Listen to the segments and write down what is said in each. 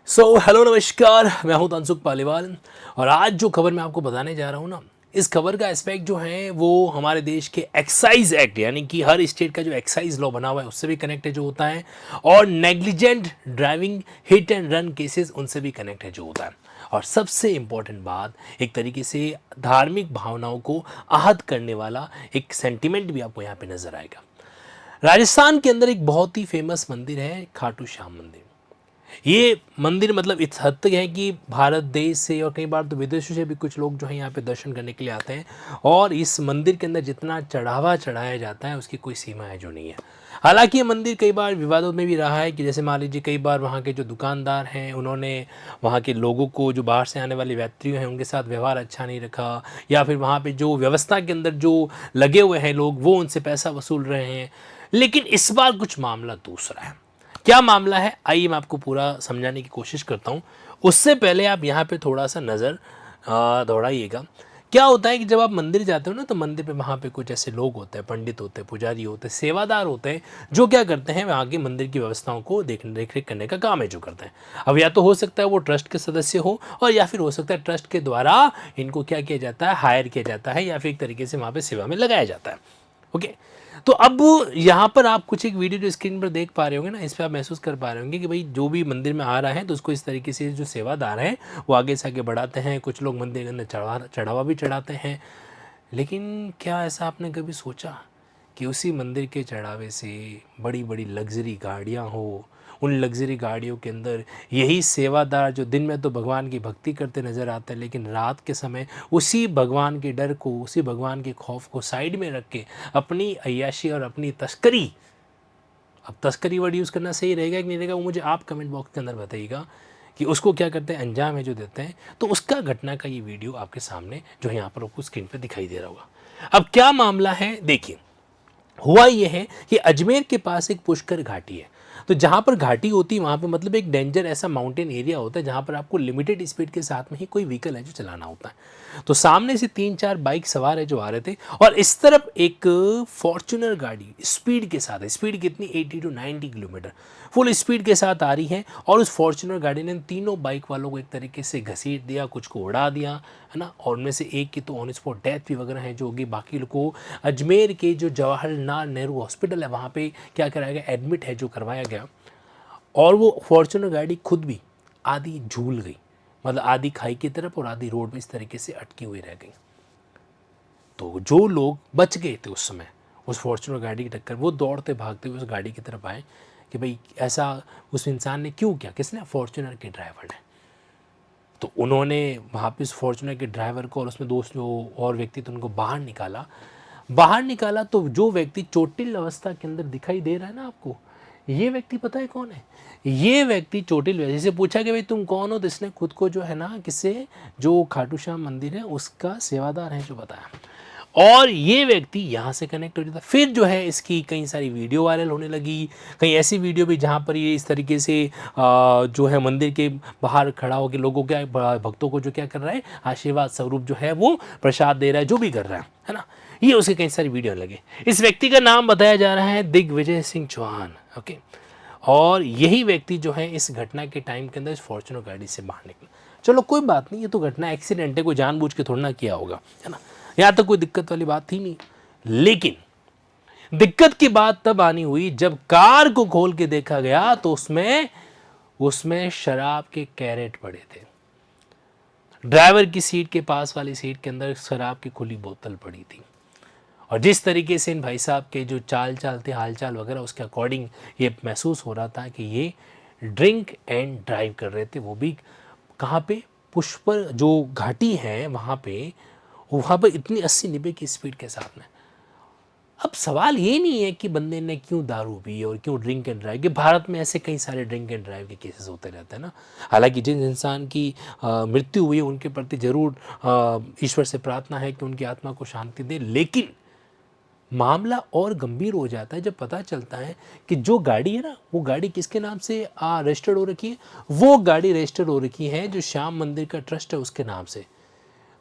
Hello नमस्कार, मैं हूं तनसुख पालीवाल। और आज जो खबर मैं आपको बताने जा रहा हूं ना, इस खबर का एस्पेक्ट जो है वो हमारे देश के एक्साइज एक्ट यानी कि हर स्टेट का जो एक्साइज लॉ बना हुआ है उससे भी कनेक्ट है जो होता है, और negligent driving hit and run cases उनसे भी कनेक्ट है जो होता है। और सबसे इम्पोर्टेंट बात, एक तरीके से धार्मिक भावनाओं को आहत करने वाला एक सेंटिमेंट भी आपको यहाँ पे नजर आएगा। राजस्थान के अंदर एक बहुत ही फेमस मंदिर है खाटू श्याम मंदिर। ये मंदिर मतलब इस हद तक है कि भारत देश से और कई बार तो विदेशों से भी कुछ लोग जो है यहाँ पे दर्शन करने के लिए आते हैं। और इस मंदिर के अंदर जितना चढ़ावा चढ़ाया जाता है उसकी कोई सीमा है जो नहीं है। हालांकि ये मंदिर कई बार विवादों में भी रहा है कि जैसे मान लीजिए कई बार वहाँ के जो दुकानदार हैं उन्होंने वहाँ के लोगों को, जो बाहर से आने वाले यात्रियों हैं, उनके साथ व्यवहार अच्छा नहीं रखा, या फिर वहाँ पे जो व्यवस्था के अंदर जो लगे हुए हैं लोग वो उनसे पैसा वसूल रहे हैं। लेकिन इस बार कुछ मामला दूसरा है। क्या मामला है, आइए मैं आपको पूरा समझाने की कोशिश करता हूँ। उससे पहले आप यहाँ पे थोड़ा सा नज़र दौड़ाइएगा। क्या होता है कि जब आप मंदिर जाते हो ना, तो मंदिर पे वहाँ पे कुछ ऐसे लोग होते हैं, पंडित होते हैं, पुजारी होते हैं, सेवादार होते हैं, जो क्या करते हैं, वहाँ के मंदिर की व्यवस्थाओं को देख रेख करने का काम है जो करते हैं। अब या तो हो सकता है वो ट्रस्ट के सदस्य हो, और या फिर हो सकता है ट्रस्ट के द्वारा इनको क्या किया जाता है, हायर किया जाता है, या फिर एक तरीके से वहाँ पर सेवा में लगाया जाता है। ओके। तो अब यहाँ पर आप कुछ एक वीडियो जो स्क्रीन पर देख पा रहे होंगे ना, इस पर आप महसूस कर पा रहे होंगे कि भाई जो भी मंदिर में आ रहा है तो उसको इस तरीके से जो सेवादार हैं वो आगे से आगे बढ़ाते हैं। कुछ लोग मंदिर के अंदर चढ़ावा भी चढ़ाते हैं। लेकिन क्या ऐसा आपने कभी सोचा कि उसी मंदिर के चढ़ावे से बड़ी बड़ी लग्जरी गाड़ियाँ हो, उन लग्जरी गाड़ियों के अंदर यही सेवादार जो दिन में तो भगवान की भक्ति करते नज़र आते हैं, लेकिन रात के समय उसी भगवान के डर को, उसी भगवान के खौफ को साइड में रख के अपनी अय्याशी और अपनी तस्करी, अब तस्करी वर्ड यूज़ करना सही रहेगा कि नहीं रहेगा वो मुझे आप कमेंट बॉक्स के अंदर बताइएगा, कि उसको क्या करते हैं, अंजाम है जो देते हैं। तो उसका घटना का ये वीडियो आपके सामने जो है यहाँ पर आपको स्क्रीन पर दिखाई दे रहा होगा। अब क्या मामला है देखिए। हुआ यह है कि अजमेर के पास एक पुष्कर घाटी है। तो जहाँ पर घाटी होती है वहाँ पे मतलब एक डेंजर ऐसा माउंटेन एरिया होता है जहाँ पर आपको लिमिटेड स्पीड के साथ में ही कोई व्हीकल है जो चलाना होता है। तो सामने से 3-4 बाइक सवार है जो आ रहे थे, और इस तरफ एक फॉर्च्यूनर गाड़ी स्पीड के साथ, स्पीड कितनी, 80 to 90 किलोमीटर फुल स्पीड के साथ आ रही है। और उस फॉर्च्यूनर गाड़ी ने तीनों बाइक वालों को एक तरीके से घसीट दिया, कुछ को उड़ा दिया, है ना। और उनमें से एक की तो ऑन स्पॉट डेथ भी वगैरह है जो होगी। बाकी लोग को अजमेर के जो जवाहरलाल नेहरू हॉस्पिटल है वहाँ पे क्या कराया गया, एडमिट है जो करवाया गया। और वो फॉर्च्यूनर गाड़ी खुद भी आधी झूल गई, मतलब आधी खाई की तरफ और आधी रोड में इस तरीके से अटकी हुई रह गई। तो जो लोग बच गए थे उस समय उस फॉर्च्यूनर गाड़ी की टक्कर, वो दौड़ते भागते हुए उस गाड़ी की तरफ आए कि भाई ऐसा उस इंसान ने क्यों किया, किसने, फॉर्च्यूनर के ड्राइवर ने। तो उन्होंने वहाँ पे उस फॉर्च्यूनर के ड्राइवर को और उसमें दोस्त जो और व्यक्ति थे उनको बाहर निकाला। बाहर निकाला तो जो व्यक्ति चोटिल अवस्था के अंदर दिखाई दे रहा है ना आपको, ये व्यक्ति पता है कौन है? ये व्यक्ति चोटिल व्यक्ति से पूछा कि भाई तुम कौन हो, तो इसने खुद को जो है ना, किससे, जो खाटू श्याम मंदिर है उसका सेवादार है जो बताया। और ये व्यक्ति यहाँ से कनेक्ट हो जाता। फिर जो है इसकी कई सारी वीडियो वायरल होने लगी, कई ऐसी वीडियो भी जहाँ पर ये इस तरीके से जो है मंदिर के बाहर खड़ा होकर लोगों के, भक्तों को जो क्या कर रहा है, आशीर्वाद स्वरूप जो है वो प्रसाद दे रहा है, जो भी कर रहा है ना। ये उसके कई सारी वीडियो लगे। इस व्यक्ति का नाम बताया जा रहा है दिग्विजय सिंह चौहान। ओके। और यही व्यक्ति जो है इस घटना के टाइम के अंदर इस फॉर्च्यूनर गाड़ी से बाहर निकला। चलो कोई बात नहीं, ये तो घटना एक्सीडेंट है, कोई जानबूझ के थोड़ा ना किया होगा, है ना। यहाँ तक कोई दिक्कत वाली बात थी नहीं। लेकिन दिक्कत की बात तब आनी हुई जब कार को खोल के देखा गया तो उसमें शराब के कैरेट पड़े थे। ड्राइवर की सीट के पास वाली सीट के अंदर शराब की खुली बोतल पड़ी थी। और जिस तरीके से इन भाई साहब के जो चाल थे, हालचाल वगैरह, उसके अकॉर्डिंग ये महसूस हो रहा था कि ये ड्रिंक एंड ड्राइव कर रहे थे। वो भी कहाँ पे, पुष्पर जो घाटी है वहाँ पर इतनी 80-90 की स्पीड के साथ में। अब सवाल ये नहीं है कि बंदे ने क्यों दारू पी और क्यों ड्रिंक एंड ड्राइव, कि भारत में ऐसे कई सारे ड्रिंक एंड ड्राइव के केसेस होते रहते हैं ना। हालांकि जिन इंसान की मृत्यु हुई है उनके प्रति ज़रूर ईश्वर से प्रार्थना है कि उनकी आत्मा को शांति दे। लेकिन मामला और गंभीर हो जाता है जब पता चलता है कि जो गाड़ी है ना, वो गाड़ी किसके नाम से रजिस्टर्ड हो रखी है। वो गाड़ी रजिस्टर्ड हो रखी है जो श्याम मंदिर का ट्रस्ट है उसके नाम से।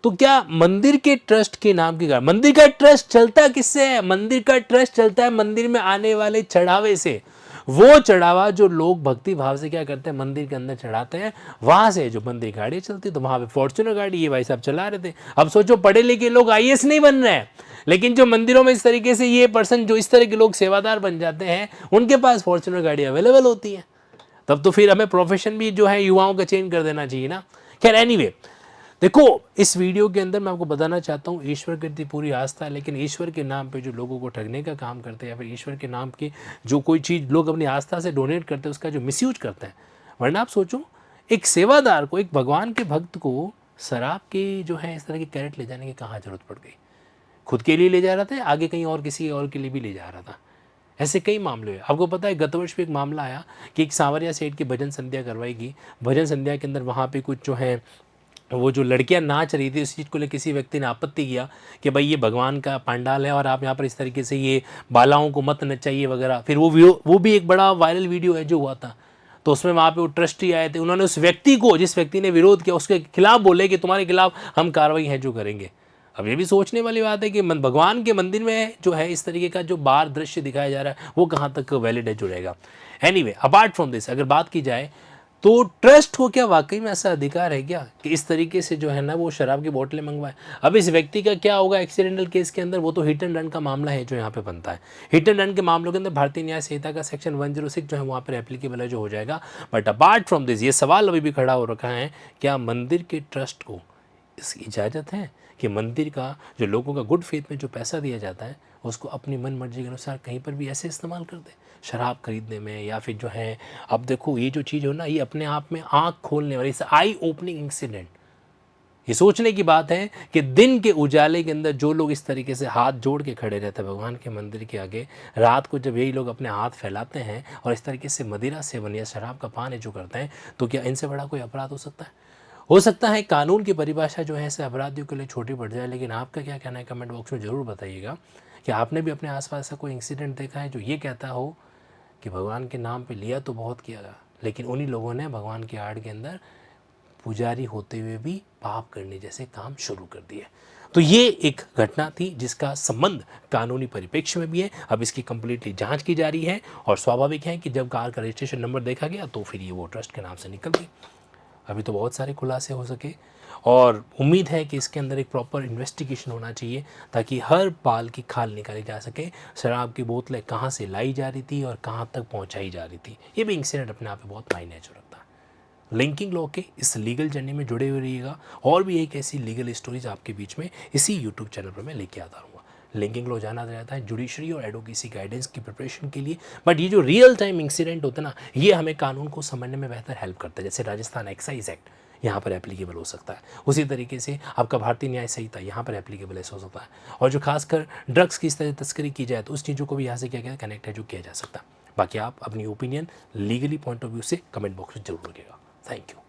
तो क्या मंदिर के ट्रस्ट के नाम की गाड़ी, मंदिर का ट्रस्ट चलता किससे है? मंदिर का ट्रस्ट चलता है मंदिर में आने वाले चढ़ावे से। वो चढ़ावा जो लोग भक्ति भाव से क्या करते हैं, मंदिर के अंदर चढ़ाते हैं, वहां से जो मंदिर गाड़ी चलती, तो वहां पे फॉर्च्यूनर गाड़ी ये भाई साहब चला रहे थे। अब सोचो पढ़े लिखे लोग आईएएस नहीं बन रहे हैं, लेकिन जो मंदिरों में इस तरीके से ये पर्सन, जो इस तरह के लोग सेवादार बन जाते हैं, उनके पास फॉर्च्यूनर गाड़ी अवेलेबल होती है। तब तो फिर हमें प्रोफेशन भी जो है युवाओं का चेंज कर देना चाहिए ना। खैर एनीवे, देखो इस वीडियो के अंदर मैं आपको बताना चाहता हूँ, ईश्वर के प्रति पूरी आस्था है, लेकिन ईश्वर के नाम पे जो लोगों को ठगने का काम करते हैं, या फिर ईश्वर के नाम की जो कोई चीज़ लोग अपनी आस्था से डोनेट करते हैं, उसका जो मिसयूज करते हैं। वरना आप सोचो, एक सेवादार को, एक भगवान के भक्त को शराब की जो है इस तरह की कैरेट ले जाने की कहाँ जरूरत पड़ गई। खुद के लिए ले जा रहा था, आगे कहीं और किसी और के लिए भी ले जा रहा था। ऐसे कई मामले हुए। आपको पता है गत वर्ष भी एक मामला आया कि एक सांवरिया सेठ की भजन संध्या करवाई गई। भजन संध्या के अंदर वहाँ पे कुछ जो है वो जो लड़कियां नाच रही थी, उस चीज़ को लेकर किसी व्यक्ति ने आपत्ति किया कि भाई ये भगवान का पंडाल है और आप यहाँ पर इस तरीके से ये बालाओं को मत नचाइए वगैरह। फिर वो भी एक बड़ा वायरल वीडियो है जो हुआ था। तो उसमें वहाँ पे वो ट्रस्टी आए थे, उन्होंने उस व्यक्ति को, जिस व्यक्ति ने विरोध किया, उसके खिलाफ बोले कि तुम्हारे खिलाफ हम कार्रवाई है जो करेंगे। अब ये भी सोचने वाली बात है कि भगवान के मंदिर में जो है इस तरीके का जो बाहर दृश्य दिखाया जा रहा है वो कहाँ तक वैलिड है जुड़ेगा। एनीवे, अपार्ट फ्रॉम दिस अगर बात की जाए तो ट्रस्ट को क्या वाकई में ऐसा अधिकार है क्या कि इस तरीके से जो है ना वो शराब की बोतलें मंगवाए। अब इस व्यक्ति का क्या होगा एक्सीडेंटल केस के अंदर, वो तो हिट एंड रन का मामला है जो यहाँ पे बनता है। हिट एंड रन के मामलों के अंदर भारतीय न्याय संहिता का सेक्शन 106 जो है वहाँ पर एप्लीकेबल है, जो हो जाएगा। बट अपार्ट फ्रॉम दिस ये सवाल अभी भी खड़ा हो रखा है, क्या मंदिर के ट्रस्ट को इसकी इजाज़त है कि मंदिर का जो लोगों का गुड फेथ में जो पैसा दिया जाता है उसको अपनी मन मर्जी के अनुसार कहीं पर भी ऐसे इस्तेमाल कर दे, शराब खरीदने में, या फिर जो है। अब देखो ये जो चीज़ हो ना, ये अपने आप में आँख खोलने वाली, इस आई ओपनिंग इंसिडेंट, ये सोचने की बात है कि दिन के उजाले के अंदर जो लोग इस तरीके से हाथ जोड़ के खड़े रहते हैं भगवान के मंदिर के आगे, रात को जब यही लोग अपने हाथ फैलाते हैं और इस तरीके से मदिरा सेवन या शराब का पान जो करते हैं, तो क्या इनसे बड़ा कोई अपराध हो सकता है? हो सकता है कानून की परिभाषा जो है ऐसे अपराधियों के लिए छोटी पड़ जाए, लेकिन आपका क्या कहना है कमेंट बॉक्स में ज़रूर बताइएगा कि आपने भी अपने आसपास ऐसा कोई इंसिडेंट देखा है जो ये कहता हो कि भगवान के नाम पे लिया तो बहुत किया गया, लेकिन उन्हीं लोगों ने भगवान की आड़ के अंदर पुजारी होते हुए भी पाप करने जैसे काम शुरू कर दिए। तो ये एक घटना थी जिसका संबंध कानूनी परिप्रेक्ष्य में भी है। अब इसकी कंप्लीटली जांच की जा रही है और स्वाभाविक है कि जब कार का रजिस्ट्रेशन नंबर देखा गया तो फिर ये वो ट्रस्ट के नाम से निकल गई। अभी तो बहुत सारे खुलासे हो सके और उम्मीद है कि इसके अंदर एक प्रॉपर इन्वेस्टिगेशन होना चाहिए ताकि हर बाल की खाल निकाली जा सके। शराब की बोतलें कहाँ से लाई जा रही थी और कहाँ तक पहुँचाई जा रही थी, ये भी इंसिडेंट अपने आप में बहुत मायने जो रखता है। लिंकिंग लॉ के इस लीगल जर्नी में जुड़े हुए रहिएगा और भी एक ऐसी लीगल स्टोरीज आपके बीच में इसी यूट्यूब चैनल पर मैं लेके आता रहूँगा। लिंकिंग लॉ जाना जाता है जुडिशरी और एडवोकेसी गाइडेंस की प्रिपरेशन के लिए, बट ये जो रियल टाइम इंसिडेंट होता है ना, ये हमें कानून को समझने में बेहतर हेल्प करता है। जैसे राजस्थान एक्साइज एक्ट यहाँ पर एप्लीकेबल हो सकता है, उसी तरीके से आपका भारतीय न्याय संहिता यहाँ पर एप्लीकेबल ऐसा हो सकता है। और जो खासकर ड्रग्स की इस तरह तस्करी की जाए तो उस चीज़ों को भी यहाँ से क्या क्या कनेक्ट है जो किया जा सकता है। बाकी आप अपनी opinion legally point of view से कमेंट बॉक्स में जरूर रखिएगा। Thank you.